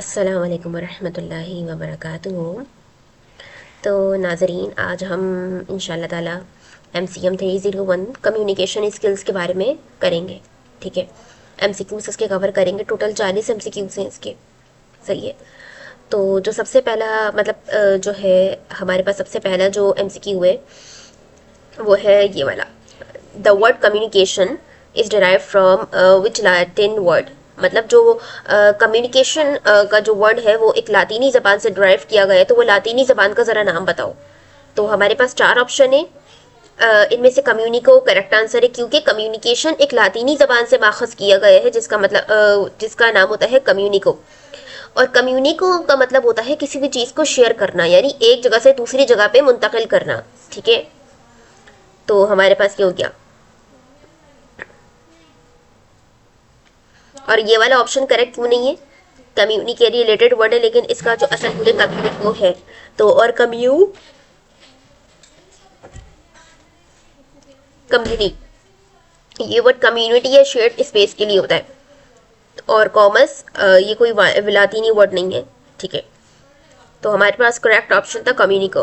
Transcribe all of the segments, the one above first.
अस्सलाम वालेकुम वरहमतुल्लाहि वबरकातुहू। तो नाज़रीन, आज हम इंशाल्लाह ताला MCM 301 कम्युनिकेशन स्किल्स के बारे में करेंगे। ठीक है, MCQs इसके कवर करेंगे। टोटल 40 MCQs हैं इसके। सही है। तो जो सबसे पहला जो है हमारे पास सबसे पहला जो MCQ है वो है ये वाला। The word communication is derive from which Latin word. मतलब जो कम्युनिकेशन का जो वर्ड है वो एक लातीनी ज़बान से डिराइव किया गया है, तो वो लातीनी ज़बान का ज़रा नाम बताओ। तो हमारे पास 4 ऑप्शन है। इनमें से कम्युनिको करेक्ट आंसर है, क्योंकि कम्युनिकेशन एक लातीनी ज़बान से माखज किया गया है जिसका नाम होता है कम्युनिको। और कम्युनिको का मतलब होता है किसी भी चीज़ को शेयर करना, यानी एक जगह से दूसरी जगह पे मुंतकिल करना। ठीक है, तो हमारे पास ये हो गया। और ये वाला ऑप्शन करेक्ट क्यों नहीं है? कम्युनिके रिलेटेड वर्ड है, लेकिन इसका जो असल पूरे कम्युनिको है। तो और कम्युनी ये वर्ड कम्युनिटी या शेयर्ड स्पेस के लिए होता है। और कॉमर्स ये कोई विलातीनी वर्ड नहीं है। ठीक है, तो हमारे पास करेक्ट ऑप्शन था कम्युनिको।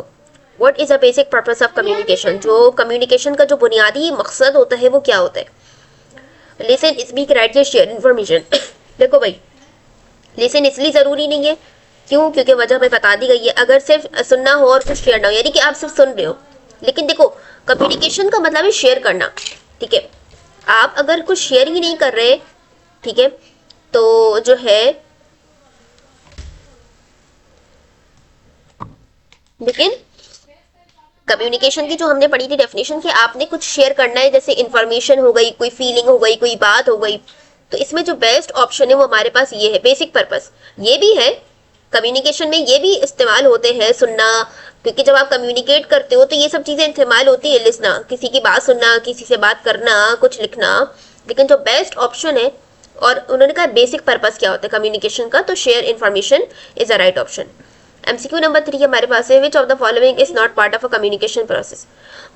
What is a basic purpose of communication? जो कम्युनिकेशन का जो बुनियादी मकसद होता है वो क्या होता है? लिसन, स्पीक, राइट या शेयर इन्फॉर्मेशन। देखो भाई, लिसन इसलिए ज़रूरी नहीं है, क्यों? क्योंकि वजह हमें बता दी गई है। अगर सिर्फ सुनना हो और कुछ शेयर ना हो, यानी कि आप सिर्फ सुन रहे हो, लेकिन देखो कम्युनिकेशन का मतलब है शेयर करना। ठीक है, आप अगर कुछ शेयर ही नहीं कर रहे, ठीक है, तो जो है लेकिन कम्युनिकेशन की जो हमने पढ़ी थी डेफिनेशन की, आपने कुछ शेयर करना है, जैसे इन्फॉर्मेशन हो गई, कोई फीलिंग हो गई, कोई बात हो गई। तो इसमें जो बेस्ट ऑप्शन है वो हमारे पास ये है, बेसिक पर्पस। ये भी है कम्युनिकेशन में, ये भी इस्तेमाल होते हैं सुनना, क्योंकि जब आप कम्युनिकेट करते हो तो ये सब चीजें इस्तेमाल होती है। लिसना, किसी की बात सुनना, किसी से बात करना, कुछ लिखना। लेकिन जो बेस्ट ऑप्शन है, और उन्होंने कहा बेसिक पर्पस क्या होता है कम्युनिकेशन का, तो share information is a right option. MCQ number 3 हमारे पास है, which of the following is not part of a communication process.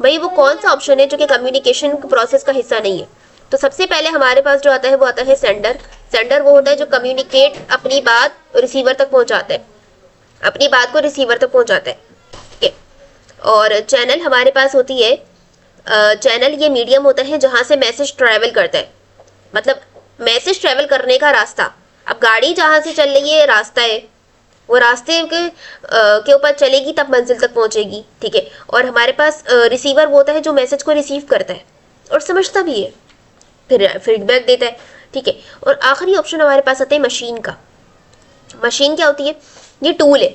भाई वो कौन सा ऑप्शन है जो कि कम्युनिकेशन प्रोसेस का हिस्सा नहीं है? तो सबसे पहले हमारे पास जो आता है वो आता है सेंडर। सेंडर वो होता है जो कम्युनिकेट अपनी बात रिसीवर तक पहुंचाता है, अपनी बात को रिसीवर तक पहुंचाता है। ठीक है, और चैनल हमारे पास होती है, चैनल ये मीडियम होता है जहां से मैसेज ट्रैवल करता है, मतलब मैसेज ट्रैवल करने का रास्ता। अब गाड़ी जहां से चल रही है रास्ता है, वो रास्ते के ऊपर चलेगी तब मंजिल तक पहुंचेगी। ठीक है, और हमारे पास रिसीवर वो होता है जो मैसेज को रिसीव करता है और समझता भी है, फिर फीडबैक देता है। ठीक है, और आखिरी ऑप्शन हमारे पास आता है मशीन का। मशीन क्या होती है? ये टूल है,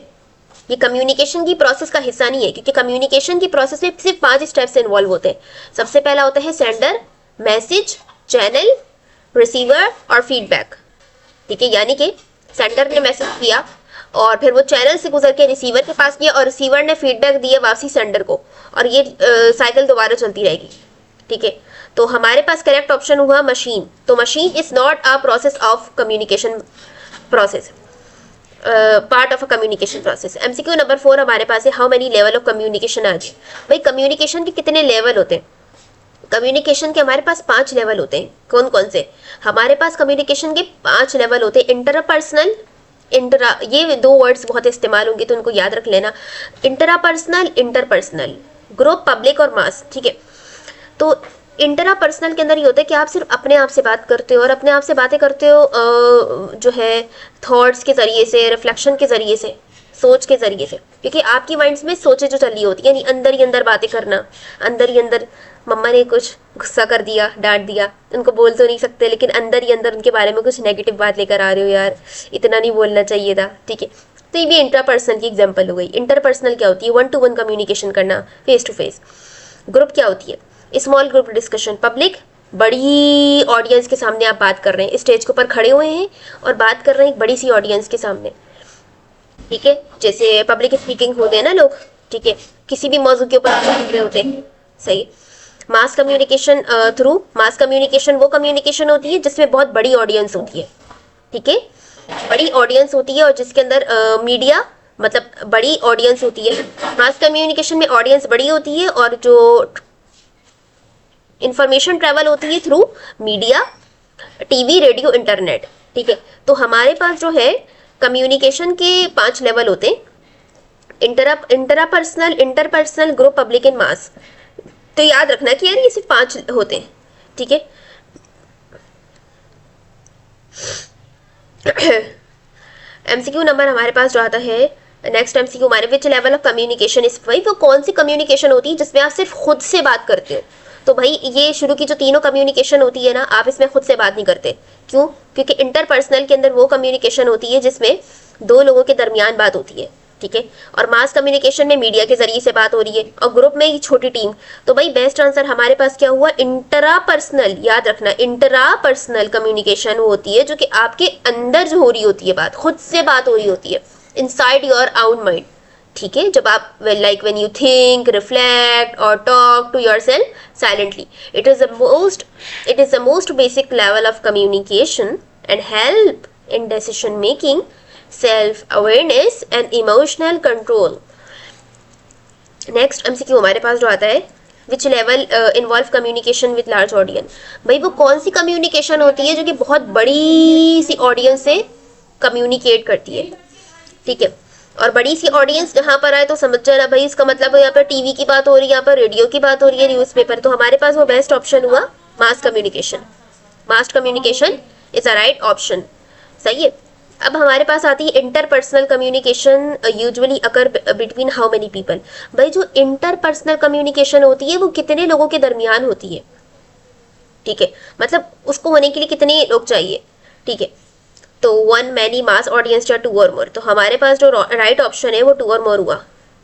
ये कम्युनिकेशन की प्रोसेस का हिस्सा नहीं है, क्योंकि कम्युनिकेशन की प्रोसेस में सिर्फ 5 स्टेप्स इन्वॉल्व होते हैं। सबसे पहला होता है सेंडर, मैसेज, चैनल, रिसीवर और फीडबैक। ठीक है, यानी कि सेंडर ने मैसेज किया और फिर वो चैनल से गुजर के रिसीवर के पास गया और रिसीवर ने फीडबैक दिया वापसी सेंडर को, और ये साइकिल दोबारा चलती रहेगी। ठीक है, तो हमारे पास करेक्ट ऑप्शन हुआ मशीन। तो machine is not a process of communication process, part of a communication process. MCQ number 4 हमारे पास है, how many level of communication आज। भाई कम्युनिकेशन के कितने लेवल होते हैं? कम्युनिकेशन के हमारे पास 5 लेवल होते हैं। कौन कौन से? हमारे पास कम्युनिकेशन के 5 लेवल होते हैं। इंटरपर्सनल, ये 2 वर्ड्स बहुत इस्तेमाल होंगे तो उनको याद रख लेना। इंटरापर्सनल, इंटरपर्सनल, ग्रुप, पब्लिक और मास। ठीक है, तो इंटरापर्सनल के अंदर ये होता है कि आप सिर्फ अपने आप से बात करते हो, और अपने आप से बातें करते हो जो है थॉट्स के ज़रिए से, रिफ्लेक्शन के ज़रिए से, सोच के ज़रिए से, क्योंकि आपकी माइंड्स में सोचें जो चल रही होती है, यानी अंदर ही अंदर बातें करना। अंदर ही अंदर मम्मा ने कुछ गुस्सा कर दिया, डांट दिया, उनको बोल तो नहीं सकते, लेकिन अंदर ही अंदर उनके बारे में कुछ नेगेटिव बात लेकर आ रहे हो, यार इतना नहीं बोलना चाहिए था। ठीक है, तो ये भी इंटरपर्सनल की एग्जाम्पल हो गई। इंटरपर्सनल क्या होती है? 1 to 1 कम्युनिकेशन करना, फेस टू फेस। ग्रुप क्या होती है? Small group discussion. पब्लिक, बड़ी ऑडियंस के सामने आप बात कर रहे हैं, स्टेज के ऊपर खड़े हुए हैं और बात कर रहे हैं एक बड़ी सी ऑडियंस के सामने। ठीक है, जैसे पब्लिक स्पीकिंग होते हैं ना लोग, ठीक है, किसी भी मौजू के ऊपर बोल रहे होते हैं। सही। Mass communication, through mass communication वो कम्युनिकेशन होती है जिसमें बहुत बड़ी ऑडियंस होती है। ठीक है, बड़ी ऑडियंस होती है और जिसके अंदर मीडिया, मतलब बड़ी ऑडियंस होती है। मास कम्युनिकेशन में ऑडियंस बड़ी होती है और जो इंफॉर्मेशन ट्रेवल होती है through media, TV, radio, internet. ठीक है, तो हमारे पास जो है कम्युनिकेशन के 5 लेवल होते हैं, intrapersonal, interpersonal, group, public and mass. तो याद रखना कि यार ये सिर्फ 5 होते हैं, ठीक है। एमसीक्यू नंबर हमारे पास जो आता है, नेक्स्ट एमसीक्यू हमारे, which level of communication is, भाई वो कौन सी कम्युनिकेशन होती है जिसमें आप सिर्फ खुद से बात करते हो। तो भाई ये शुरू की जो तीनों कम्युनिकेशन होती है ना, आप इसमें खुद से बात नहीं करते। क्यों? क्योंकि इंटरपर्सनल के अंदर वो कम्युनिकेशन होती है जिसमें 2 लोगों के दरमियान बात होती है, ठीक है। और मास कम्युनिकेशन में मीडिया के जरिए से बात हो रही है, और ग्रुप में ही छोटी टीम। तो भाई बेस्ट आंसर हमारे पास क्या हुआ? इंटरापर्सनल। याद रखना, इंटरापर्सनल कम्युनिकेशन वो होती है जो कि आपके अंदर जो हो रही होती है बात, खुद से बात हो रही होती है, इनसाइड योर आउन माइंड, ठीक है। जब आप like when you think, reflect और talk to yourself silently, it is the most basic level of communication and help in decision making, self awareness and emotional control. Next MCQ हमारे पास जो आता है, which level involve communication with large audience. भाई वो कौन सी communication होती है जो कि बहुत बड़ी सी ऑडियंस से कम्युनिकेट करती है, ठीक है। और बड़ी सी ऑडियंस जहां पर आए तो समझ जाना भाई, इसका मतलब यहाँ पर टीवी की बात हो रही है, यहाँ पर रेडियो की बात हो रही है, न्यूज़पेपर। तो हमारे पास वो बेस्ट ऑप्शन हुआ mass communication. Mass communication is a right option, सही है। अब हमारे पास आती है interpersonal communication, usually occur between how many people. भाई जो इंटरपर्सनल कम्युनिकेशन होती है वो कितने लोगों के दरमियान होती है, ठीक है। मतलब उसको होने के लिए कितने लोग चाहिए, ठीक है। तो 1, मैनी, मास, ऑडियंस या 2 और मोर। तो हमारे पास जो राइट ऑप्शन है वो 2 और मोर हुआ,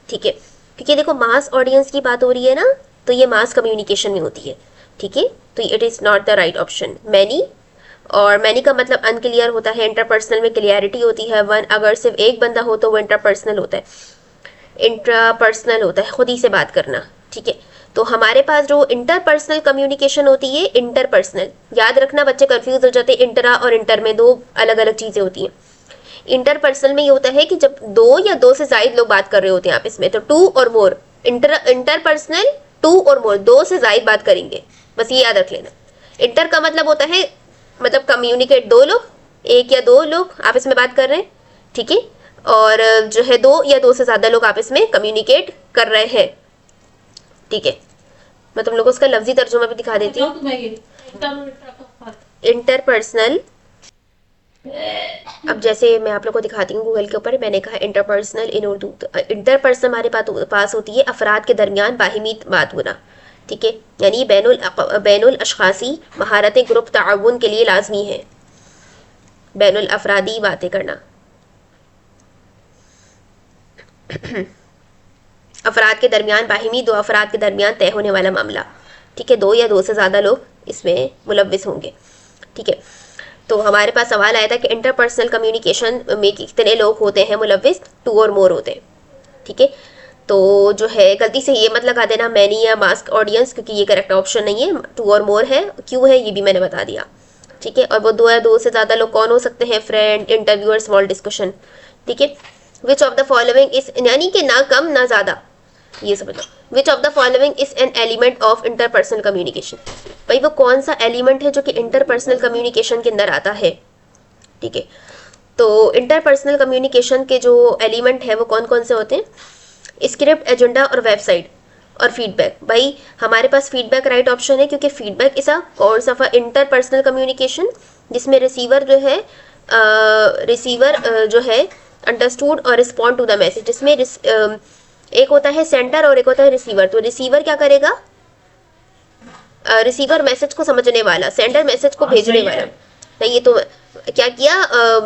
ठीक है। क्योंकि देखो मास ऑडियंस की बात हो रही है ना, तो ये मास कम्युनिकेशन में होती है, ठीक है। तो it is not the right option many. और मैनी का मतलब अनक्लियर होता है, इंटरपर्सनल में क्लियरिटी होती है। 1 अगर सिर्फ एक बंदा हो तो वो इंटरपर्सनल होता है, इंट्रापर्सनल होता है खुद ही से बात करना, ठीक है। तो हमारे पास जो इंटरपर्सनल कम्युनिकेशन होती है, इंटरपर्सनल, याद रखना बच्चे कंफ्यूज हो जाते हैं, इंटरा और इंटर में 2 अलग अलग चीजें होती हैं। इंटरपर्सनल में ये होता है कि जब 2 या 2 से ज्यादा लोग बात कर रहे होते हैं आपस में, तो 2 और मोर। इंटरपर्सनल 2 और मोर, 2 से ज्यादा बात करेंगे, बस ये याद रख लेना। इंटर का मतलब होता है मतलब कम्युनिकेट, 2 लोग, 1 या 2 लोग आपस में बात कर रहे हैं, ठीक है। और जो है 2 या 2 से ज्यादा लोग आपस में कम्युनिकेट कर रहे हैं, ठीक है। मैं तुम लोगों को उसका लफ्जी तर्जुमा भी दिखा देती हूँ। इंटरपर्सनल, अब जैसे मैं आप लोगों को दिखाती हूँ गूगल के ऊपर, मैंने कहा इंटरपर्सनल इन उर्दू। तो इंटरपर्सनल हमारे पास होती है अफराद के दरमियान बाहिमी बात होना, ठीक है। यानी बैनुल अशखासी महारतें ग्रुप ताउन के लिए लाजमी है, बैनुल अफरादी बातें करना। अफराद के दरमियान बाहिमी, 2 अफराद के दरमियान तय होने वाला मामला, ठीक है। 2 या 2 से ज़्यादा लोग इसमें मुलव्विस होंगे, ठीक है। तो हमारे पास सवाल आया था कि इंटरपर्सनल कम्युनिकेशन में कितने लोग होते हैं मुलव्विस? 2 और मोर होते हैं, ठीक है। तो जो है गलती से ये मत लगा देना मैनी या मास्क ऑडियंस, क्योंकि ये करेक्ट ऑप्शन नहीं है, 2 और मोर है। क्यों है ये भी मैंने बता दिया, ठीक है। और वो 2 या 2 से ज़्यादा लोग कौन हो सकते हैं? फ्रेंड, इंटरव्यूअर, स्मॉल डिस्कशन, ठीक है। Which of the following is, यानी कि ना कम ना ज़्यादा, ये समझ लो। Which of the following is an element of interpersonal communication. भाई वो कौन सा एलिमेंट है जो कि इंटरपर्सनल कम्युनिकेशन के अंदर आता है, ठीक है। तो इंटरपर्सनल कम्युनिकेशन के जो एलिमेंट है वो कौन कौन से होते हैं? स्क्रिप्ट, एजेंडा और वेबसाइट और फीडबैक। भाई हमारे पास फीडबैक राइट ऑप्शन है, क्योंकि feedback is a course of interpersonal communication, जिसमें रिसीवर जो है अंडरस्टूड और रिस्पॉन्ड टू द मैसेज। इसमें एक होता है सेंडर और एक होता है रिसीवर। तो रिसीवर क्या करेगा? रिसीवर मैसेज को समझने वाला, सेंडर मैसेज को भेजने वाला। नहीं, ये तो क्या किया,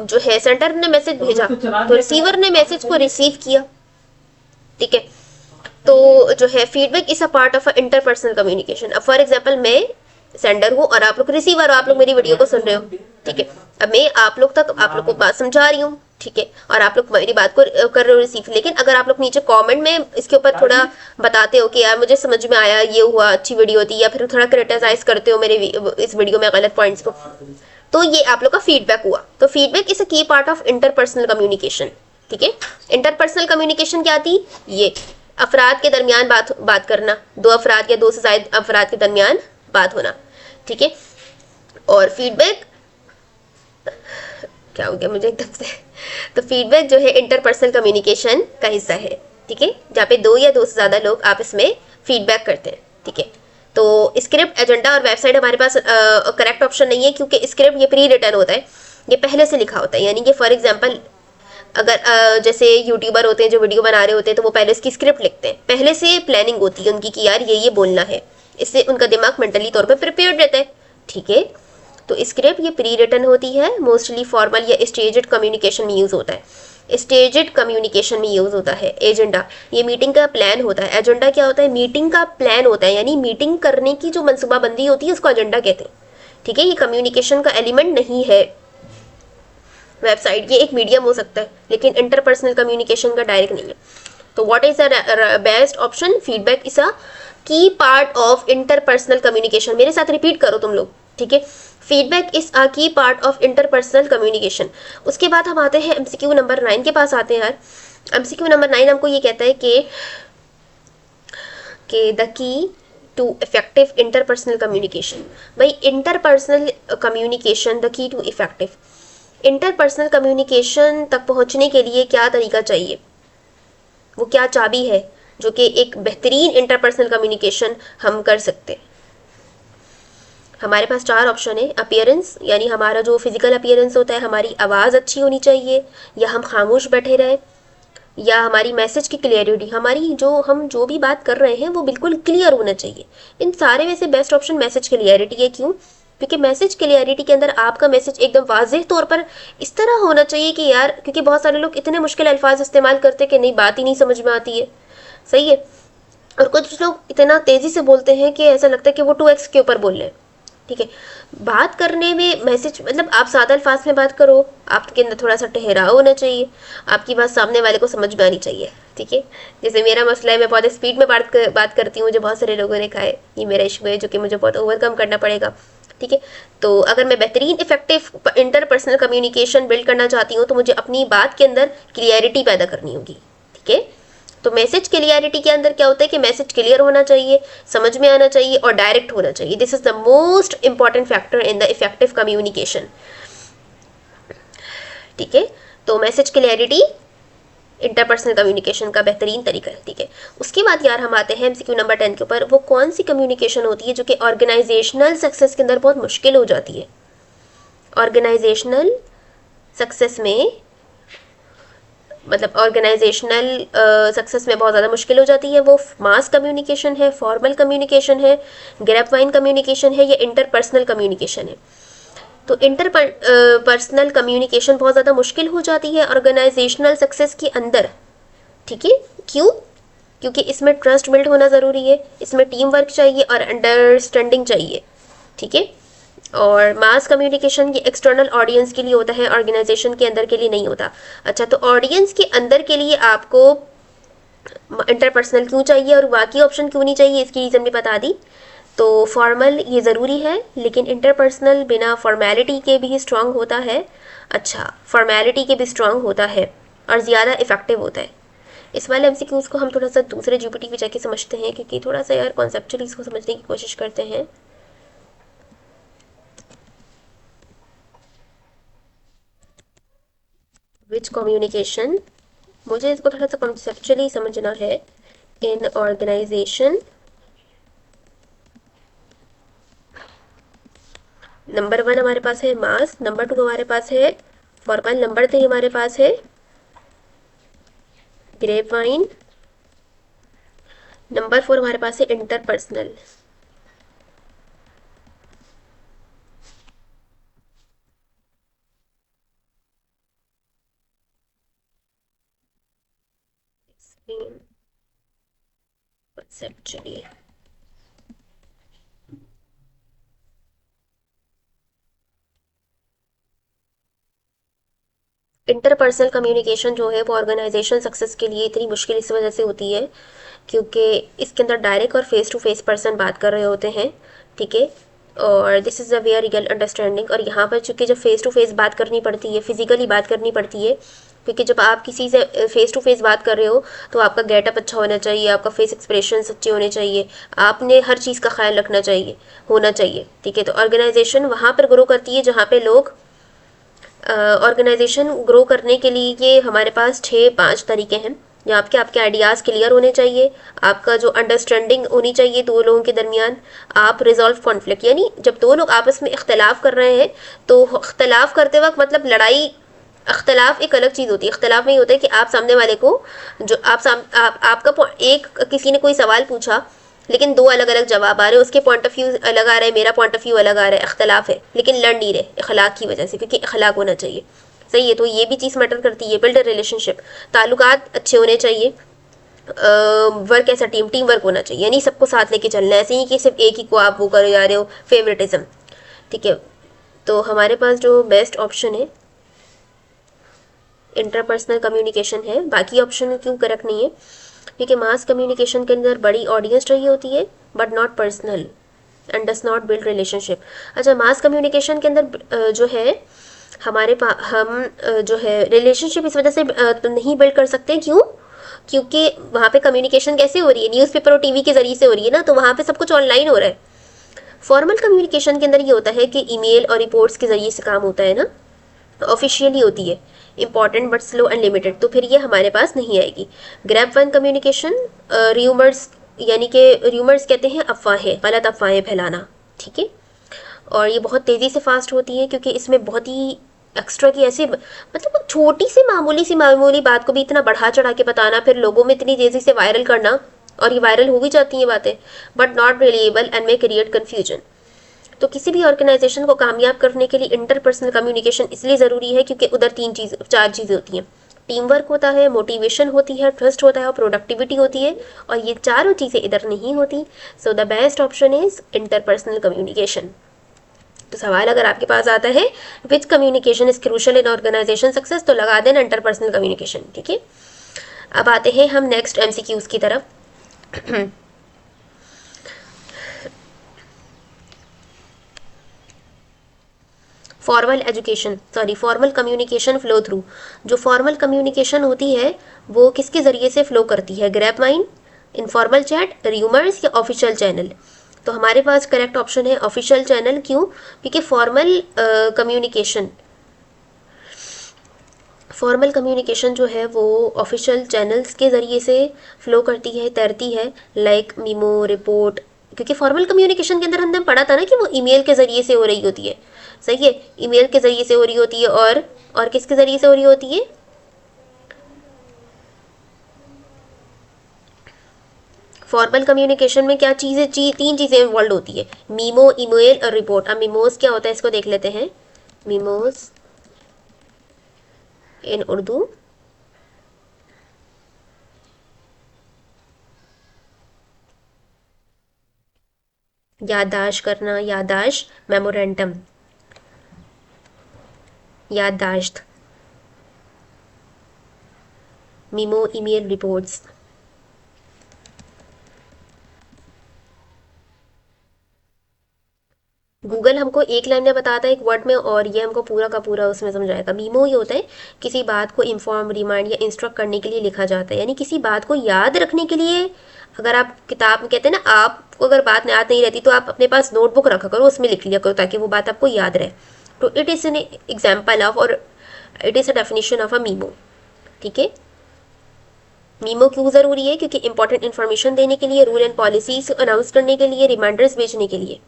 जो है सेंडर ने मैसेज भेजा तो रिसीवर ने मैसेज को रिसीव किया, ठीक है। तो जो है feedback is a part of interpersonal communication. अब फॉर एग्जांपल मैं सेंडर हूँ और आप लोग रिसीवर हो, आप लोग मेरी वीडियो को सुन रहे हो, ठीक है। अब मैं आप लोग को बात समझा रही हूँ, ठीक है, और आप लोग मेरी बात को कर रहे हो रिसीव। लेकिन अगर आप लोग नीचे कमेंट में इसके ऊपर थोड़ा बताते हो कि यार मुझे समझ में आया, ये हुआ, अच्छी वीडियो थी, या फिर थोड़ा क्रिटिसाइज करते हो मेरे इस वीडियो में गलत पॉइंट्स को, तो ये आप लोग का फीडबैक हुआ। तो फीडबैक इज अ की पार्ट ऑफ इंटरपर्सनल कम्युनिकेशन, ठीक है। इंटरपर्सनल कम्युनिकेशन क्या थी? ये अफराद के दरमियान बात करना, 2 अफराद या 2 से ज्यादा अफराद के दरमियान बात होना, ठीक है। और फीडबैक क्या हो गया मुझे एकदम से। तो फीडबैक जो है इंटरपर्सनल कम्युनिकेशन का हिस्सा है, ठीक है, जहाँ पे दो या दो से ज़्यादा लोग आपस में फीडबैक करते हैं, ठीक है। तो स्क्रिप्ट, एजेंडा और वेबसाइट हमारे पास करेक्ट ऑप्शन नहीं है, क्योंकि स्क्रिप्ट ये प्री रिटन होता है, ये पहले से लिखा होता है। यानी कि फॉर एग्जाम्पल अगर जैसे यूट्यूबर होते हैं जो वीडियो बना रहे होते हैं, तो वो पहले इसकी स्क्रिप्ट लिखते हैं, पहले से प्लानिंग होती है उनकी कि यार ये बोलना है, इससे उनका दिमाग मेंटली तौर पर प्रिपेयर्ड रहता है, ठीक है। तो स्क्रिप्ट ये प्री रिटन होती है, मोस्टली फॉर्मल या स्टेजेड कम्युनिकेशन में यूज होता है। स्टेजेड कम्युनिकेशन में यूज होता है। एजेंडा, ये मीटिंग का प्लान होता है। एजेंडा क्या होता है? मीटिंग का प्लान होता है, यानी मीटिंग करने की जो मनसूबाबंदी होती है उसको एजेंडा कहते हैं, ठीक है। ये कम्युनिकेशन का एलिमेंट नहीं है। वेबसाइट ये एक मीडियम हो सकता है, लेकिन इंटरपर्सनल कम्युनिकेशन का डायरेक्ट नहीं है। तो what is the best option? Feedback is a की पार्ट ऑफ इंटरपर्सनल कम्युनिकेशन। मेरे साथ रिपीट करो तुम लोग, ठीक है। फीडबैक इज अ की पार्ट ऑफ इंटरपर्सनल कम्युनिकेशन। उसके बाद हम आते हैं एमसीक्यू नंबर 9 के पास आते हैं यार। एमसीक्यू नंबर 9 हमको ये कहता है कि the key to effective interpersonal communication. भाई interpersonal communication the key to effective interpersonal communication तक पहुंचने के लिए क्या तरीका चाहिए, वो क्या चाबी है जो कि एक बेहतरीन इंटरपर्सनल कम्युनिकेशन हम कर सकते हैं। हमारे पास 4 ऑप्शन है। अपीयरेंस, यानी हमारा जो फिजिकल अपीयरेंस होता है, हमारी आवाज़ अच्छी होनी चाहिए, या हम खामोश बैठे रहें, या हमारी मैसेज की क्लियरिटी, हमारी हम जो भी बात कर रहे हैं वो बिल्कुल क्लियर होना चाहिए। इन सारे में से बेस्ट ऑप्शन मैसेज क्लियरिटी है। क्यों? क्योंकि मैसेज क्लियरिटी के अंदर आपका मैसेज एकदम वाज़ेह तौर पर इस तरह होना चाहिए कि यार, क्योंकि बहुत सारे लोग इतने मुश्किल अल्फाज इस्तेमाल करते हैं कि नहीं, बात ही नहीं समझ में आती है, सही है। और कुछ लोग इतना तेज़ी से बोलते हैं कि ऐसा लगता है कि वो 2x के ऊपर बोल रहे हैं, ठीक है। बात करने में मैसेज, मतलब आप सादा अल्फाज में बात करो, आपके अंदर थोड़ा सा ठहराव होना चाहिए, आपकी बात सामने वाले को समझ में आनी चाहिए, ठीक है। जैसे मेरा मसला है, मैं बहुत स्पीड में बात करती हूँ, जो बहुत सारे लोगों ने कहा है ये मेरा इशू है, जो कि मुझे बहुत ओवरकम करना पड़ेगा, ठीक है। तो अगर मैं बेहतरीन इफेक्टिव इंटरपर्सनल कम्युनिकेशन बिल्ड करना चाहती हूँ, तो मुझे अपनी बात के अंदर क्लियरिटी पैदा करनी होगी, ठीक है। तो मैसेज क्लियरिटी के अंदर क्या होता है कि मैसेज क्लियर होना चाहिए, समझ में आना चाहिए और डायरेक्ट होना चाहिए। This is the most important factor in the effective communication, ठीक है। तो मैसेज क्लियरिटी इंटरपर्सनल कम्युनिकेशन का बेहतरीन तरीका है, ठीक है। उसके बाद यार हम आते हैं एमसीक्यू नंबर 10 के ऊपर। वो कौन सी कम्युनिकेशन होती है जो कि ऑर्गेनाइजेशनल सक्सेस के अंदर बहुत मुश्किल हो जाती है? ऑर्गेनाइजेशनल सक्सेस में, मतलब ऑर्गेनाइजेशनल सक्सेस में बहुत ज़्यादा मुश्किल हो जाती है। वो मास कम्युनिकेशन है, फॉर्मल कम्युनिकेशन है, ग्रेपवाइन कम्युनिकेशन है, या इंटरपर्सनल कम्युनिकेशन है? तो पर्सनल कम्युनिकेशन बहुत ज़्यादा मुश्किल हो जाती है ऑर्गेनाइजेशनल सक्सेस के अंदर, ठीक है। क्यों? क्योंकि इसमें ट्रस्ट बिल्ड होना ज़रूरी है, इसमें टीम वर्क चाहिए और अंडरस्टैंडिंग चाहिए, ठीक है। और मास कम्युनिकेशन ये एक्सटर्नल ऑडियंस के लिए होता है, ऑर्गेनाइजेशन के अंदर के लिए नहीं होता। अच्छा, तो ऑडियंस के अंदर के लिए आपको इंटरपर्सनल क्यों चाहिए और बाकी ऑप्शन क्यों नहीं चाहिए, इसकी रीज़न भी बता दी। तो फॉर्मल ये ज़रूरी है, लेकिन इंटरपर्सनल बिना फॉर्मेलिटी के भी स्ट्रांग होता है। अच्छा, फॉर्मेलिटी के भी स्ट्रांग होता है और ज़्यादा इफेक्टिव होता है। इस वाले एमसीक्यूज़ को हम थोड़ा सा दूसरे जीपीटी पे जाके समझते हैं, क्योंकि थोड़ा सा यार कॉन्सेप्चुअली इसको समझने की कोशिश करते हैं। विच कम्युनिकेशन, मुझे इसको थोड़ा सा कॉन्सेप्चुअली समझना है। इन ऑर्गेनाइजेशन, नंबर 1 हमारे पास है मास, नंबर 2 हमारे पास है फॉर्मल, नंबर 3 हमारे पास है ग्रेपवाइन, नंबर 4 हमारे पास है इंटरपर्सनल। कॉन्सेप्चुअली इंटरपर्सनल कम्युनिकेशन जो है वो ऑर्गेनाइजेशन सक्सेस के लिए इतनी मुश्किल इस वजह से होती है क्योंकि इसके अंदर डायरेक्ट और फेस टू फेस पर्सन बात कर रहे होते हैं, ठीक है। और this is a very real understanding. और यहाँ पर चूँकि जब फेस टू फेस बात करनी पड़ती है, फिजिकली बात करनी पड़ती है, क्योंकि जब आप किसी से फेस टू फेस बात कर रहे हो तो आपका गेटअप अच्छा होना चाहिए, आपका फेस एक्सप्रेशन अच्छे होने चाहिए, आपने हर चीज़ का ख्याल रखना चाहिए, होना चाहिए, ठीक है। तो ऑर्गेनाइजेशन वहाँ पर ग्रो करती है जहाँ पे लोग ऑर्गेनाइजेशन ग्रो करने के लिए ये हमारे पास 5 तरीके हैं जहाँ पे आपके आइडियाज़ क्लियर होने चाहिए, आपका जो अंडरस्टैंडिंग होनी चाहिए दो लोगों के दरमियान, आप रिजॉल्व कॉन्फ्लिक्ट, यानी जब दो लोग आपस में इख्तलाफ कर रहे हैं तो इख्तलाफ करते वक्त मतलब लड़ाई, इख्तलाफ एक अलग चीज़ होती है। इख्तलाफ नहीं होता है कि आप सामने वाले को जो आपका एक किसी ने कोई सवाल पूछा लेकिन दो अलग अलग जवाब आ रहे हैं, उसके पॉइंट ऑफ व्यू अलग आ रहे हैं, मेरा पॉइंट ऑफ व्यू अलग आ रहा है, इख्तलाफ है लेकिन लड़ नहीं रहे अखलाक की वजह से, क्योंकि अखलाक होना चाहिए। सही है, तो ये भी चीज़ मैटर करती है। बिल्ड रिलेशनशिप, ताल्लुकात अच्छे होने चाहिए, work as a team work होना चाहिए, यानी सबको साथ लेके चलना है, ऐसे ही कि सिर्फ एक ही को आप वो करे जा रहे हो, फेवरेटिज्म। ठीक है, तो हमारे पास जो बेस्ट ऑप्शन है इंटरपर्सनल कम्युनिकेशन है, बाकी ऑप्शन क्यों करेक्ट नहीं है, क्योंकि मास कम्युनिकेशन के अंदर बड़ी ऑडियंस चाहिए होती है but not personal and does not build relationship. अच्छा, मास कम्युनिकेशन के अंदर जो है हम जो है रिलेशनशिप इस वजह से तो नहीं बिल्ड कर सकते, क्यों? क्योंकि वहाँ पे कम्युनिकेशन कैसे हो रही है, न्यूज़पेपर और टीवी के जरिए से हो रही है ना, तो वहाँ पे सब कुछ ऑनलाइन हो रहा है। फॉर्मल कम्युनिकेशन के अंदर ये होता है कि ईमेल और रिपोर्ट्स के जरिए से काम होता है ना, ऑफिशियली होती है, important but slow and limited, तो फिर ये हमारे पास नहीं आएगी। ग्रैब वन कम्युनिकेशन, र्यूमर्स, यानी कि र्यूमर्स कहते हैं अफवाहें, गलत अफवाहें फैलाना। ठीक है, और ये बहुत तेज़ी से फास्ट होती है क्योंकि इसमें बहुत ही एक्स्ट्रा की ऐसे मतलब छोटी सी मामूली बात को भी इतना बढ़ा चढ़ा के बताना, फिर लोगों में इतनी तेज़ी से वायरल करना, और ये वायरल हो भी जाती हैं बातें, but not reliable and may create confusion. तो किसी भी ऑर्गेनाइजेशन को कामयाब करने के लिए इंटरपर्सनल कम्युनिकेशन इसलिए ज़रूरी है क्योंकि उधर 4 चीज़ें होती हैं। टीम वर्क होता है, मोटिवेशन होती है, ट्रस्ट होता है और प्रोडक्टिविटी होती है, और ये चारों चीज़ें इधर नहीं होती। So the best option is interpersonal communication. तो सवाल अगर आपके पास आता है which communication is crucial in organisation success, तो लगा देना इंटरपर्सनल कम्युनिकेशन। ठीक है, अब आते हैं हम नेक्स्ट एमसीक्यूज की तरफ। फॉर्मल कम्युनिकेशन फ्लो थ्रू, जो फॉर्मल कम्युनिकेशन होती है वो किसके ज़रिए से फ्लो करती है? Grab mine, informal chat, rumours या ऑफिशियल चैनल? तो हमारे पास करेक्ट ऑप्शन है ऑफिशियल चैनल। क्यों? क्योंकि फॉर्मल कम्युनिकेशन जो है वो ऑफिशियल चैनल्स के ज़रिए से फ्लो करती है, तैरती है, लाइक मीमो, रिपोर्ट। क्योंकि फॉर्मल कम्युनिकेशन के अंदर हमने पढ़ा था ना कि वो ईमेल के ज़रिए से हो रही होती है। सही है, ईमेल के ज़रिए से हो रही होती है, और किसके ज़रिए से हो रही होती है? फॉर्मल कम्युनिकेशन में क्या चीज़ें 3 चीज़ें इन्वॉल्व होती है, मीमो, ईमेल और रिपोर्ट। अब मीमोज क्या होता है इसको देख लेते हैं। मीमोज इन उर्दू याददाश्त करना, याददाश्त, मेमोरेंडम, याददाश्त, मीमो, ईमेल, रिपोर्ट्स। गूगल हमको एक लाइन में बताता है, एक वर्ड में, और ये हमको पूरा का पूरा उसमें समझाएगा। मीमो ये होता है किसी बात को इन्फॉर्म, रिमाइंड या इंस्ट्रक्ट करने के लिए लिखा जाता है, यानी किसी बात को याद रखने के लिए। अगर आप किताब में कहते हैं ना, आपको अगर बात याद नहीं रहती तो आप अपने पास नोटबुक रखा करो, उसमें लिख लिया करो ताकि वो बात आपको याद रहे। तो it is an example of, और it is a definition of a memo. ठीक है, मीमो क्यों ज़रूरी है? क्योंकि इंपॉर्टेंट इन्फॉर्मेशन देने के लिए, रूल एंड पॉलिसीज अनाउंस करने के लिए, रिमाइंडर्स भेजने के लिए।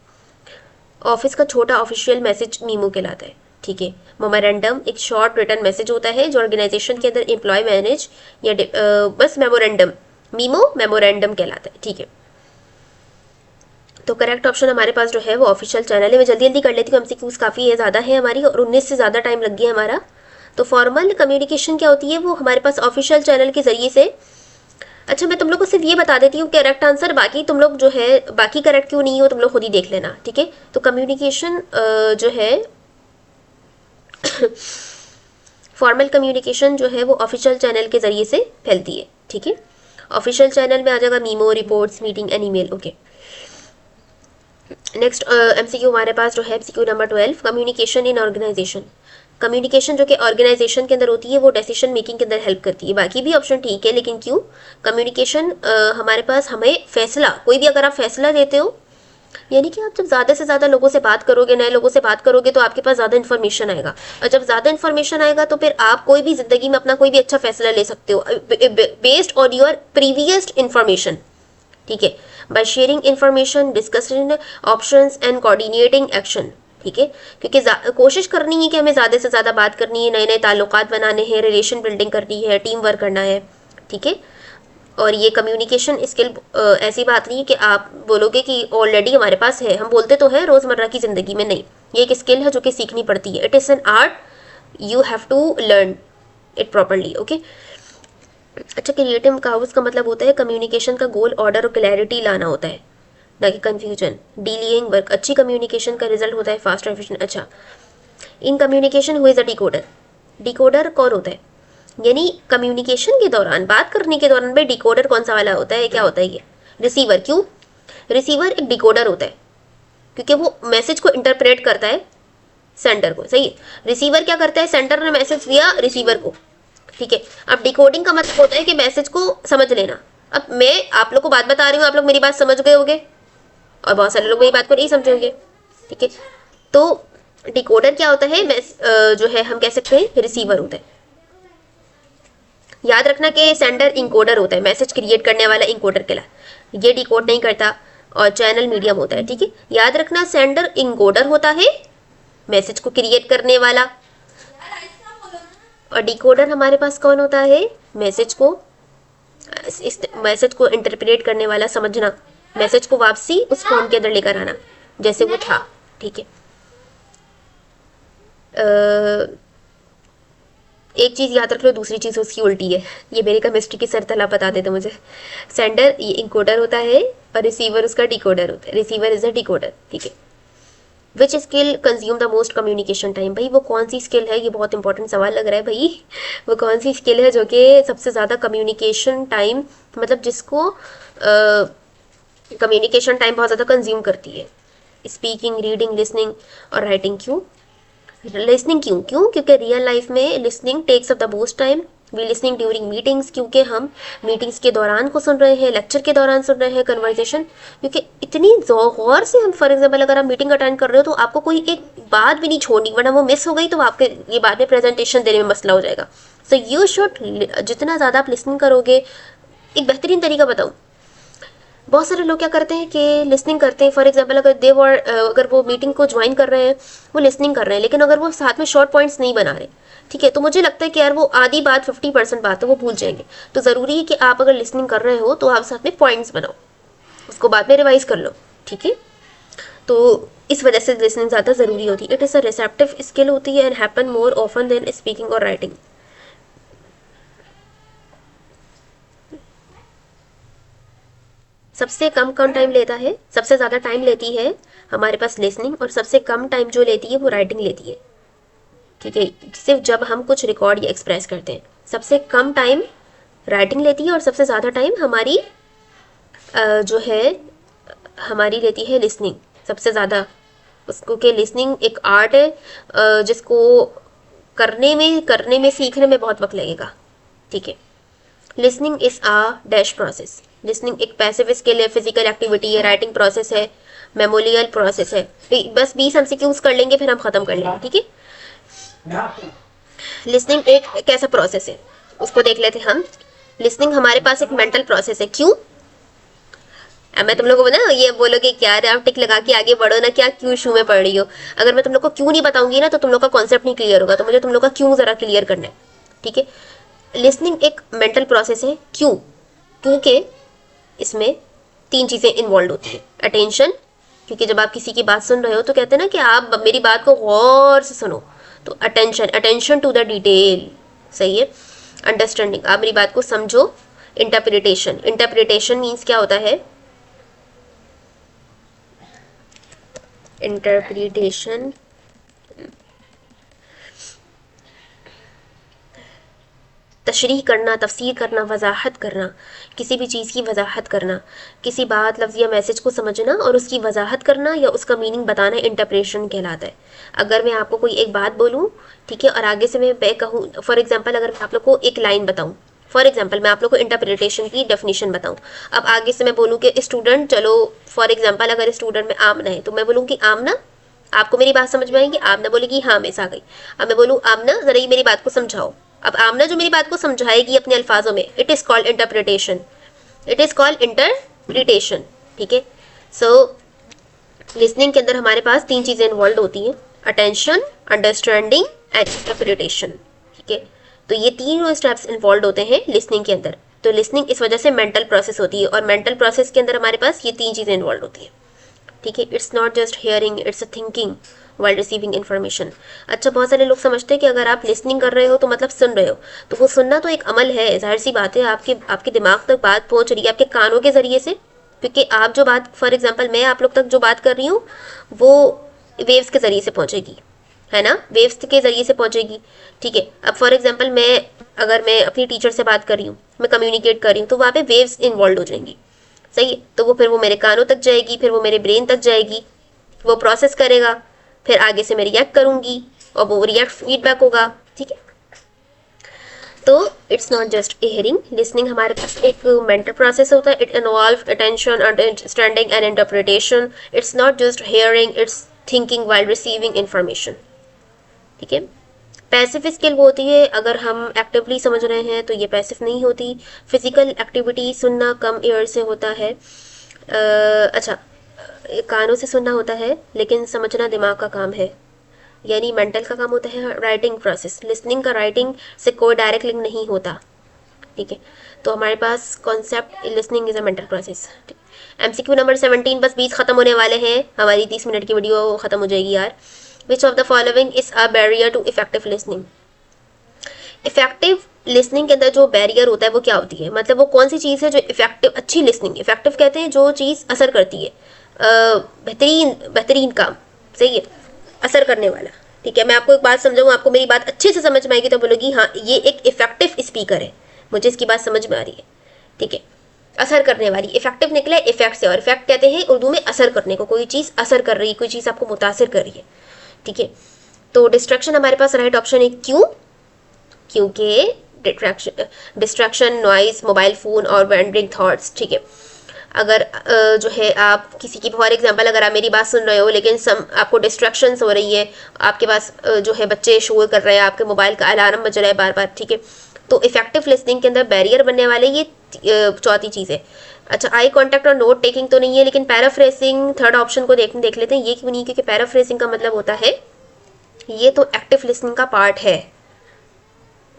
ऑफिस का छोटा ऑफिशियल मैसेज मीमो कहलाता है। ठीक है, मेमोरेंडम एक शॉर्ट रिटर्न मैसेज होता है जो ऑर्गेनाइजेशन के अंदर एम्प्लॉय मैनेज या बस मेमोरेंडम, मीमो मेमोरेंडम कहलाता है। ठीक है, तो करेक्ट ऑप्शन हमारे पास जो है वो ऑफिशियल चैनल है। मैं जल्दी जल्दी कर लेती हूँ, एमसीक्यूज काफ़ी है, ज़्यादा है हमारी, और 19 से ज़्यादा टाइम लग गया हमारा। तो फॉर्मल कम्युनिकेशन क्या होती है? वो हमारे पास ऑफिशियल चैनल के ज़रिए से। अच्छा, मैं तुम लोग को सिर्फ ये बता देती हूँ करेक्ट आंसर, बाकी तुम लोग जो है बाकी करेक्ट क्यों नहीं हो तुम लोग खुद ही देख लेना। ठीक है, तो कम्युनिकेशन जो है फॉर्मल कम्युनिकेशन जो है वो ऑफिशियल चैनल के ज़रिए से फैलती है। ठीक है, ऑफिशियल चैनल में आ जाएगा memo, reports, meeting and email. Okay, next MCQ हमारे पास जो है MCQ number 12, communication in organisation. Communication जो कि ऑर्गेनाइजेशन के अंदर होती है वो डिसीजन मेकिंग के अंदर हेल्प करती है। बाकी भी ऑप्शन ठीक है, लेकिन क्यों? कम्युनिकेशन हमारे पास हमें फैसला, कोई भी अगर आप फैसला देते हो यानी कि आप जब ज़्यादा से ज़्यादा लोगों से बात करोगे, नए लोगों से बात करोगे, तो आपके पास ज़्यादा इन्फॉर्मेशन आएगा, और जब ज़्यादा इन्फॉर्मेशन आएगा तो फिर आप कोई भी ज़िंदगी में अपना कोई भी अच्छा फैसला ले सकते हो based on your previous information. ठीक है, by sharing information, discussing options and coordinating action. ठीक है, क्योंकि कोशिश करनी है कि हमें ज़्यादा से ज़्यादा बात करनी है, नए नए ताल्लुकात बनाने हैं, रिलेशन बिल्डिंग करनी है, टीम वर्क करना है। ठीक है, और ये कम्युनिकेशन स्किल ऐसी बात नहीं है कि आप बोलोगे कि ऑलरेडी हमारे पास है, हम बोलते तो हैं रोज़मर्रा की ज़िंदगी में, नहीं, ये एक स्किल है जो कि सीखनी पड़ती है। It is an art, you have to learn it properly. Okay, अच्छा, क्रिएटिव काउस का मतलब होता है कम्युनिकेशन का गोल ऑर्डर और क्लैरिटी लाना होता है, ना कि कन्फ्यूजन। डीलिंग वर्क, अच्छी कम्युनिकेशन का रिजल्ट होता है फास्ट और एफिशिएंट। अच्छा, इन कम्युनिकेशन हुई इज अ डिकोडर। डिकोडर कौन होता है? यानी कम्युनिकेशन के दौरान, बात करने के दौरान भाई डिकोडर कौन सा वाला होता है, क्या होता है ये? रिसीवर। क्यों? रिसीवर एक डिकोडर होता है क्योंकि वो मैसेज को इंटरप्रेट करता है सेंडर को, सही है। रिसीवर क्या करता है? सेंडर ने मैसेज दिया रिसीवर को, ठीक है। अब डिकोडिंग का मतलब होता है कि मैसेज को समझ लेना। अब मैं आप लोग को बात बता रही हूँ, आप लोग मेरी बात समझ गए होंगे, और बहुत सारे लोग मेरी बात को नहीं समझे होंगे, ठीक है। तो डिकोडर क्या होता है? जो है हम कह सकते हैं रिसीवर होता है। याद रखना कि सेंडर इंकोडर होता है, मैसेज क्रिएट करने वाला इंकोडर कहला, ये डिकोड नहीं करता, और चैनल मीडियम होता है, ठीक है। याद रखना सेंडर इंकोडर होता है, मैसेज को क्रिएट करने वाला, और डिकोडर हमारे पास कौन होता है? मैसेज को, इस मैसेज को इंटरप्रेट करने वाला, समझना, मैसेज को वापसी उस फॉर्म के अंदर लेकर आना जैसे वो था, ठीक है। एक चीज़ याद रख लो, दूसरी चीज़ उसकी उल्टी है। ये मेरे केमिस्ट्री की सर तला बता देते मुझे। सेंडर ये इंकोडर होता है और रिसीवर उसका डिकोडर होता है। रिसीवर इज अ डिकोडर, ठीक है। Which skill consume the most communication time? भाई वो कौन सी स्किल है? ये बहुत इंपॉर्टेंट सवाल लग रहा है भाई। वो कौन सी स्किल है जो कि सबसे ज़्यादा कम्युनिकेशन टाइम, मतलब जिसको कम्युनिकेशन टाइम बहुत ज़्यादा कंज्यूम करती है? स्पीकिंग, रीडिंग, लिसनिंग और राइटिंग। क्यों लिसनिंग? क्योंकि रियल लाइफ में listening takes up the most time. We listening during meetings, क्योंकि हम मीटिंग्स के दौरान को सुन रहे हैं, लेक्चर के दौरान सुन रहे हैं कन्वर्सेशन, क्योंकि इतनी गौर से हम, फॉर एग्जाम्पल अगर आप मीटिंग अटेंड कर रहे हो तो आपको कोई एक बात भी नहीं छोड़नी, वरना वो मिस हो गई तो आपके ये बाद में प्रेजेंटेशन देने में मसला हो जाएगा। सो यू शुड, जितना ज़्यादा आप लिसनिंग करोगे, एक बेहतरीन तरीका बताऊँ, बहुत सारे लोग क्या करते हैं कि लिसनिंग करते हैं, फॉर एग्जांपल अगर वो मीटिंग को ज्वाइन कर रहे हैं, वो लिसनिंग कर रहे हैं, लेकिन अगर वो साथ में शॉर्ट पॉइंट्स नहीं बना रहे, ठीक है, तो मुझे लगता है कि यार वो आधी बात 50% बात है वो भूल जाएंगे। तो ज़रूरी है कि आप अगर लिसनिंग कर रहे हो तो आप साथ में पॉइंट्स बनाओ, उसको बाद में रिवाइज कर लो, ठीक है। तो इस वजह से लिसनिंग ज़्यादा ज़रूरी होती है। It is a receptive skill होती है and happen more often than speaking और राइटिंग। सबसे कम टाइम लेता है, सबसे ज़्यादा टाइम लेती है हमारे पास लिसनिंग, और सबसे कम टाइम जो लेती है वो राइटिंग लेती है, ठीक है। सिर्फ जब हम कुछ रिकॉर्ड या एक्सप्रेस करते हैं, सबसे कम टाइम राइटिंग लेती है और सबसे ज़्यादा टाइम हमारी जो है हमारी लेती है लिसनिंग, सबसे ज़्यादा। उसको कि लिसनिंग एक आर्ट है जिसको करने में सीखने में बहुत वक्त लगेगा, ठीक है। Listening is a dash process. Listening एक पैसिव स्किल है, फिजिकल एक्टिविटी है, राइटिंग प्रोसेस है, मेमोरियल प्रोसेस है। बस 20 एमसीक्यूज कर लेंगे फिर हम खत्म कर लेंगे, ठीक है। लिसनिंग एक कैसा प्रोसेस है उसको देख लेते हम। लिसनिंग हमारे पास एक मेंटल प्रोसेस है। क्यों? अब मैं तुम लोगों को ना ये बोलोगे क्या आप टिक लगा के आगे बढ़ो ना, क्या क्यों इशू में पढ़ रही हो। अगर मैं तुम लोग को क्यों नहीं बताऊंगी ना तो तुम लोग का कॉन्सेप्ट नहीं क्लियर होगा, तो मुझे तुम लोग का क्यों जरा क्लियर करना है, ठीक है। लिसनिंग एक मेंटल प्रोसेस है। क्यों? क्योंकि इसमें 3 चीज़ें इन्वॉल्व होती है। अटेंशन, क्योंकि जब आप किसी की बात सुन रहे हो तो कहते हैं ना कि आप मेरी बात को गौर से सुनो, तो अटेंशन टू द डिटेल, सही है। अंडरस्टैंडिंग, आप मेरी बात को समझो। इंटरप्रिटेशन मीन्स क्या होता है? इंटरप्रिटेशन तशरीह करना, तफसीर करना, वजाहत करना, किसी भी चीज़ की वजाहत करना, किसी बात, लफ्ज़ या मैसेज को समझना और उसकी वजाहत करना या उसका मीनिंग बताना इंटरप्रेशन कहलाता है। अगर मैं आपको कोई एक बात बोलूँ, ठीक है, और आगे से मैं कहूँ, फॉर एग्जांपल अगर मैं आप लोग को एक लाइन बताऊँ, फॉर एग्जाम्पल मैं आप लोग को इंटरप्रिटेशन की डेफिनेशन बताऊं। अब आगे से मैं बोलूँ कि स्टूडेंट, चलो फॉर एग्जाम्पल अगर स्टूडेंट में आमना है तो मैं बोलूँ कि आमना, आपको मेरी बात समझ में आएगी? आमना बोलेगी हाँ मिस आ गई। अब मैं बोलूँ आमना जरा ये मेरी बात को समझाओ। अब आमना जो मेरी बात को समझाएगी अपने अल्फाजों में, it is called interpretation, it is called interpretation. ठीक है, सो लिसनिंग के अंदर हमारे पास तीन चीजें इन्वॉल्व होती हैं, अटेंशन, अंडरस्टैंडिंग एंड इंटरप्रिटेशन। ठीक है, तो ये तीनों स्टेप्स इन्वॉल्व होते हैं लिसनिंग के अंदर। तो लिसनिंग इस वजह से मेंटल प्रोसेस होती है, और मेंटल प्रोसेस के अंदर हमारे पास ये तीन चीजें इन्वॉल्व होती है। ठीक है, it's not just hearing, it's a thinking while receiving information. अच्छा, बहुत सारे लोग समझते हैं कि अगर आप लिसनिंग कर रहे हो तो मतलब सुन रहे हो, तो वो सुनना तो एक अमल है, जाहिर सी बात है, आपके दिमाग तक बात पहुंच रही है आपके कानों के जरिए से, क्योंकि आप जो बात, फॉर एग्जाम्पल मैं आप लोग तक जो बात कर रही हूँ वो वेव्स के जरिए से पहुंचेगी, है ना, वेव्स के जरिए से पहुंचेगी। ठीक है, अब फॉर एग्जाम्पल अगर मैं अपनी टीचर से बात कर रही हूँ, मैं कम्युनिकेट कर रही हूँ, तो वहाँ पे वेव्स इन्वॉल्व हो जाएंगी। सही है, तो वो फिर वो मेरे कानों तक जाएगी, फिर वो मेरे ब्रेन तक जाएगी, वो प्रोसेस करेगा, फिर आगे से मैं रिएक्ट करूंगी और वो रिएक्ट फीडबैक होगा। ठीक है, तो it's not just hearing, listening हमारे पास एक मेंटल प्रोसेस होता है, it involve attention, understanding and interpretation. It's not just hearing, it's thinking while receiving information. ठीक है, पैसिव स्किल वो होती है अगर हम एक्टिवली समझ रहे हैं तो ये पैसिव नहीं होती। फिजिकल एक्टिविटी, सुनना कम ईयर से होता है, अच्छा कानों से सुनना होता है लेकिन समझना दिमाग का काम है, यानी मेंटल का काम होता है। राइटिंग प्रोसेस, लिसनिंग का राइटिंग से कोई डायरेक्ट लिंक नहीं होता। ठीक है, तो हमारे पास concept listening is a mental process. MCQ number 17, बस 20 खत्म होने वाले हैं, हमारी 30 मिनट की वीडियो खत्म हो जाएगी यार। Which of the following is a barrier to effective listening? Effective listening के अंदर जो बैरियर होता है वो क्या होती है, मतलब वो कौन सी चीज़ है जो इफेक्टिव, अच्छी लिसनिंग, इफेक्टिव कहते हैं जो चीज़ असर करती है, बेहतरीन बेहतरीन काम, सही है, असर करने वाला। ठीक है, मैं आपको एक बात समझाऊँ, आपको मेरी बात अच्छे से समझ में आएगी तो बोलोगी हाँ ये एक इफेक्टिव स्पीकर है, मुझे इसकी बात समझ में आ रही है। ठीक है, असर करने वाली, इफेक्टिव निकला इफेक्ट से, और इफेक्ट कहते हैं उर्दू में असर करने को, कोई चीज़ असर कर रही है, कोई चीज़ आपको मुतासिर कर रही है। ठीक है, तो डिस्ट्रैक्शन हमारे पास राइट ऑप्शन है। क्यों? क्योंकि डिस्ट्रैक्शन, नॉइज, मोबाइल फ़ोन और वैंडरिंग थॉट्स। ठीक है, अगर जो है आप किसी की, फॉर एग्जांपल अगर आप मेरी बात सुन रहे हो लेकिन आपको डिस्ट्रैक्शंस हो रही है, आपके पास जो है बच्चे शोर कर रहे हैं, आपके मोबाइल का अलार्म बज रहा है बार बार। ठीक है, तो इफेक्टिव लिसनिंग के अंदर बैरियर बनने वाले ये चौथी चीज़ है। अच्छा, आई कॉन्टैक्ट और नोट टेकिंग तो नहीं है, लेकिन पैराफ्रेजिंग, थर्ड ऑप्शन को देख लेते हैं। ये क्यों नहीं? क्योंकि पैराफ्रेजिंग का मतलब होता है ये तो एक्टिव लिसनिंग का पार्ट है,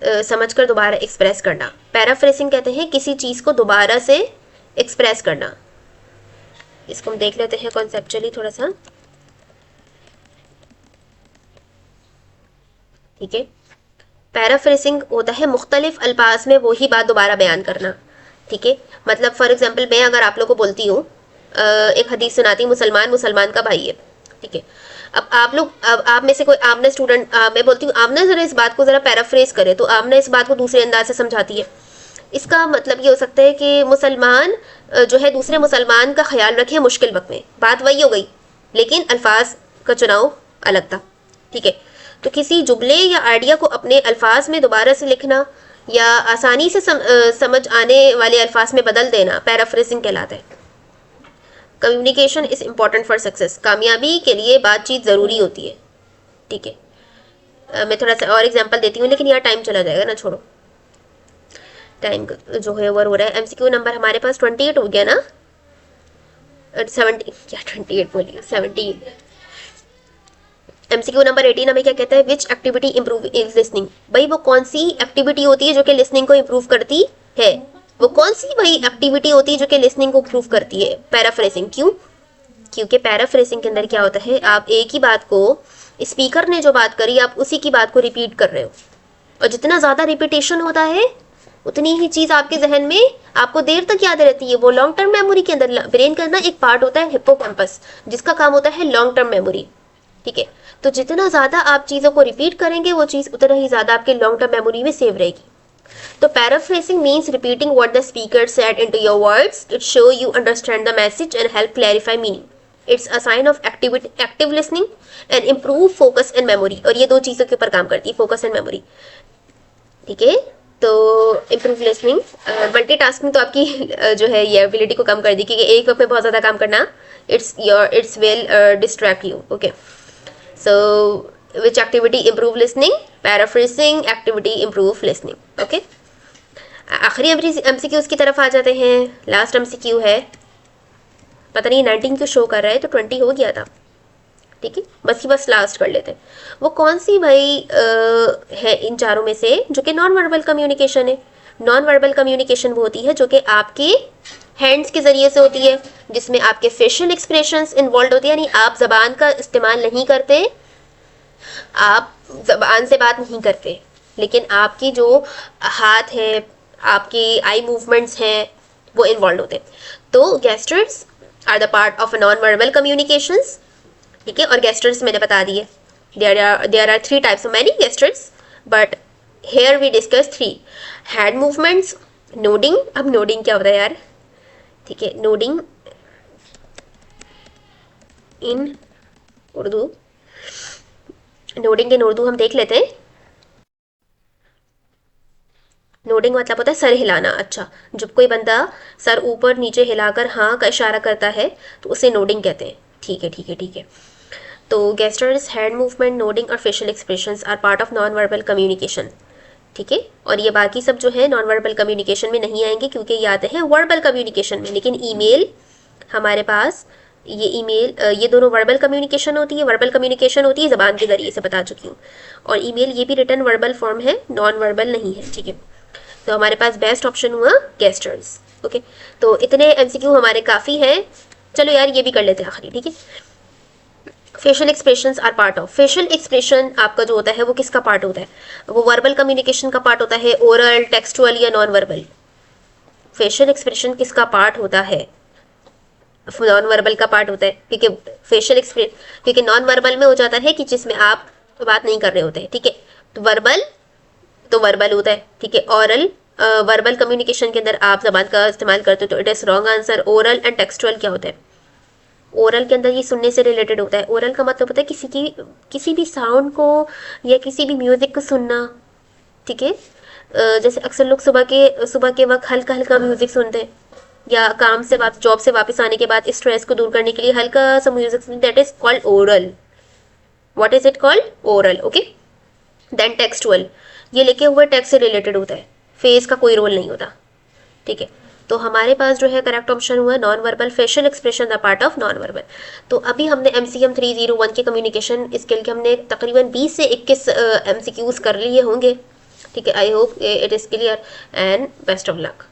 समझकर दोबारा एक्सप्रेस करना। पैराफ्रेजिंग कहते हैं किसी चीज़ को दोबारा से एक्सप्रेस करना। इसको हम देख लेते हैं कॉन्सेप्चुअली थोड़ा सा। ठीक है, पैराफ्रेजिंग होता है मुख्तलिफ अल्फाज में वही बात दोबारा बयान करना। ठीक है, मतलब फॉर एग्जांपल मैं अगर आप लोगों को बोलती हूँ, एक हदीस सुनाती, मुसलमान मुसलमान का भाई है। ठीक है, अब आप में से कोई, आपने स्टूडेंट, मैं बोलती हूँ आपने जरा इस बात को जरा पैराफ्रेज करे, तो आपने इस बात को दूसरे अंदाज से समझाती है। इसका मतलब ये हो सकता है कि मुसलमान जो है दूसरे मुसलमान का ख्याल रखे मुश्किल वक्त में, बात वही हो गई लेकिन अल्फाज का चुनाव अलग था। ठीक है, तो किसी जुमले या आइडिया को अपने अल्फाज में दोबारा से लिखना या आसानी से समझ आने वाले अल्फाज में बदल देना पैराफ्रेजिंग कहलाता है। Communication is important for success, कामयाबी के लिए बातचीत ज़रूरी होती है। ठीक है, मैं थोड़ा सा और एग्जांपल देती हूँ, लेकिन यार टाइम चला जाएगा ना, छोड़ो, टाइम जो है ओवर हो रहा है। एमसीक्यू नंबर हमारे पास 28 हो गया ना, 70, क्या 28 बोलिए, 17। एमसीक्यू नंबर 18 हमें क्या कहता है? विच एक्टिविटी इंप्रूव इज लिसनिंग? भाई वो कौन सी एक्टिविटी होती है जो कि लिसनिंग को इंप्रूव करती है? वो कौन सी भाई एक्टिविटी होती है जो कि लिसनिंग को इंप्रूव करती है? पैराफ्रेजिंग। क्यों? क्योंकि पैराफ्रेजिंग के अंदर क्या होता है, आप एक ही बात को, स्पीकर ने जो बात करी आप उसी की बात को रिपीट कर रहे हो, और जितना ज़्यादा रिपीटेशन होता है उतनी ही चीज़ आपके जहन में आपको देर तक याद रहती है। वो लॉन्ग टर्म मेमोरी के अंदर, ब्रेन का ना एक पार्ट होता है हिप्पोकैम्पस, जिसका काम होता है लॉन्ग टर्म मेमोरी। ठीक है, तो जितना ज़्यादा आप चीज़ों को रिपीट करेंगे वो चीज़ उतना ही ज़्यादा आपके लॉन्ग टर्म मेमोरी में सेव रहेगी। तो paraphrasing means repeating what the speaker said into your words, it show you understand the message and help clarify meaning. It's a sign of active listening and improve focus and memory. और ये दो चीज़ों के ऊपर काम करती है, focus and memory. ठीक है, तो इम्प्रूव लिसनिंग, मल्टीटास्किंग तो आपकी जो है ये एबिलिटी को कम कर दी, क्योंकि एक वक्त में बहुत ज़्यादा काम करना it's will distract you. Okay, so which activity improve listening? Paraphrasing activity improve listening. Okay, आखिरी एमसीक्यूज की तरफ आ जाते हैं। लास्ट एमसीक्यू है, पता नहीं 19 क्यों शो कर रहा है, तो 20 हो गया था। ठीक है, बस लास्ट कर लेते हैं। वो कौन सी भाई है इन चारों में से जो कि नॉन वर्बल कम्युनिकेशन है? नॉन वर्बल कम्युनिकेशन वो होती है जो कि आपके हैंड्स के जरिए से होती है, जिसमें आपके फेशियल एक्सप्रेशंस इन्वॉल्व होते हैं, यानी आप जबान का इस्तेमाल नहीं करते, आप जबान से बात नहीं करते, लेकिन आपकी जो हाथ है, आपकी आई मूवमेंट्स हैं, वो इन्वॉल्व होते हैं। तो gestures are the part of non verbal communications. ठीक है, और गेस्टर्स मैंने बता दिए, there are 3 types of many gestures, but here we discuss 3। Hand movements, nodding. अब नोडिंग क्या होता है यार? ठीक है, nodding in Urdu, nodding in Urdu हम देख लेते हैं। नोडिंग मतलब होता है सर हिलाना। अच्छा, जब कोई बंदा सर ऊपर नीचे हिलाकर हाँ का इशारा करता है तो उसे नोडिंग कहते हैं। ठीक है, ठीक है, ठीक है। तो गेस्टर्स, हैंड मूवमेंट, नोडिंग और facial expressions are part of non verbal communication. ठीक है, और ये बाकी सब जो है नॉन वर्बल कम्युनिकेशन में नहीं आएंगे, क्योंकि ये आते हैं वर्बल कम्युनिकेशन में। लेकिन ईमेल हमारे पास, ये ईमेल, ये दोनों वर्बल कम्युनिकेशन होती है। वर्बल कम्युनिकेशन होती है ज़बान के ज़रिए से, बता चुकी हूँ। और ईमेल ये भी रिटर्न वर्बल फॉर्म है, नॉन वर्बल नहीं है। ठीक है, तो हमारे पास बेस्ट ऑप्शन हुआ गेस्टर्स। ओके, तो इतने एमसीक्यू हमारे काफ़ी हैं। चलो यार ये भी कर लेते हैं आखिरी। ठीक है, facial expressions are part of. Facial expression आपका जो होता है वो किसका पार्ट होता है? वो वर्बल कम्युनिकेशन का पार्ट होता है, ओरल, टेक्सचुअल या नॉन वर्बल? फेशियल एक्सप्रेशन किसका पार्ट होता है? नॉन वर्बल का पार्ट होता है, क्योंकि फेशियल एक्सप्रेशन, क्योंकि नॉन वर्बल में हो जाता है कि जिसमें आप बात नहीं कर रहे होते हैं। ठीक है, तो वर्बल होता है। ठीक है, ऑरल, वर्बल कम्युनिकेशन के अंदर आप जबान का इस्तेमाल करते हो, तो it is wrong answer. Oral and textual क्या होता है? ओरल के अंदर ये सुनने से रिलेटेड होता है। ओरल का मतलब होता है किसी भी साउंड को या किसी भी म्यूजिक को सुनना। ठीक है, जैसे अक्सर लोग सुबह के वक्त हल्का हल्का म्यूजिक सुनते हैं, या काम से जॉब से वापस आने के बाद स्ट्रेस को दूर करने के लिए हल्का सा म्यूजिक सुनते, that is called oral. What is it called? Oral. Okay, then textual, ये लिखे हुए टेक्स्ट से रिलेटेड होता है, फेस का कोई रोल नहीं होता। ठीक है, तो हमारे पास जो है करेक्ट ऑप्शन हुआ non verbal. Facial expression the part of non verbal. तो अभी हमने MCM 301 के कम्युनिकेशन स्किल के हमने तकरीबन 20 से 21 MCQs कर लिए होंगे। ठीक है, I hope it is clear and best of luck.